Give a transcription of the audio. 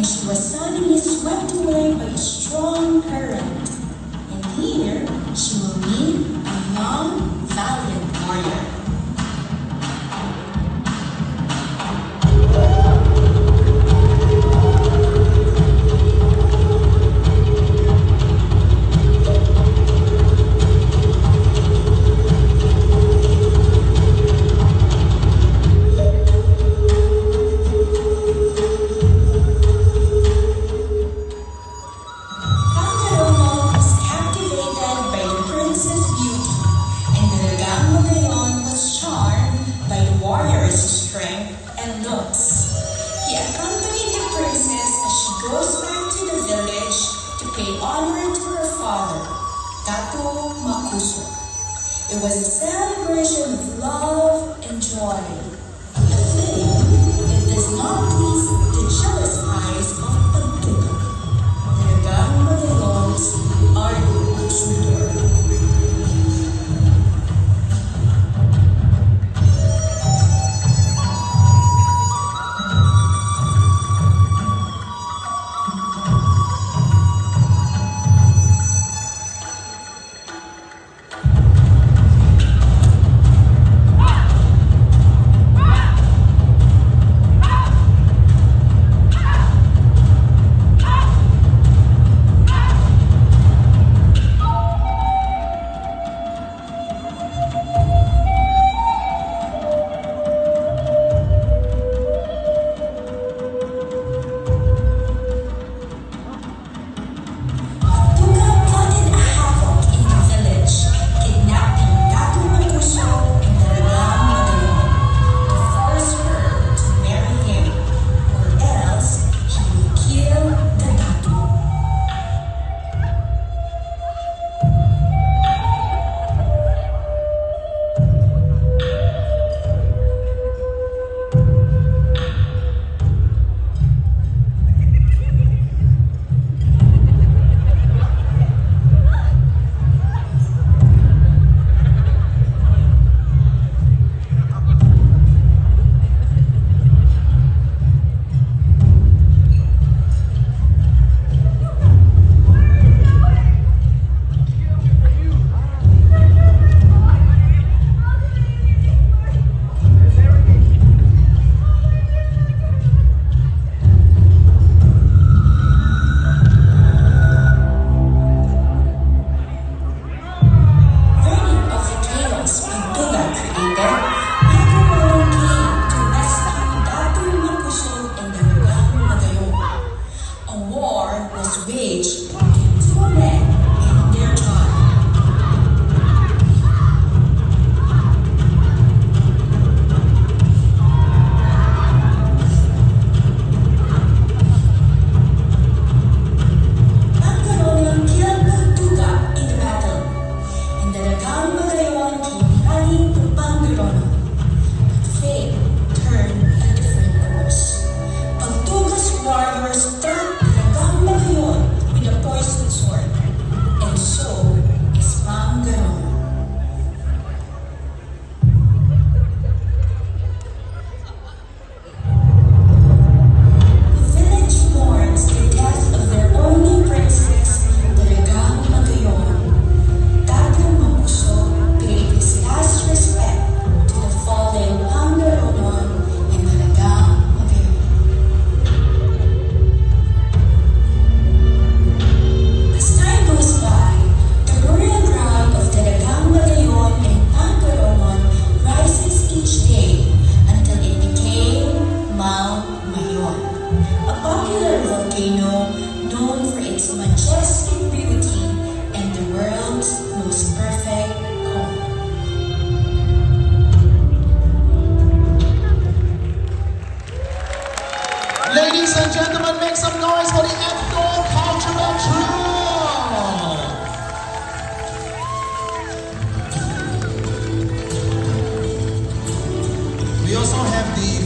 and she was suddenly swept away by a strong current. And here she will meet a young, valiant warrior. And looks. He accompanied the princess as she goes back to the village to pay honor to her father, Datu Makuso. It was a celebration of love and joy. A thing that does not please the jealous eyes of Pagtuga. Talagang Magayon's ardent suitor. Mount Mayon, a popular volcano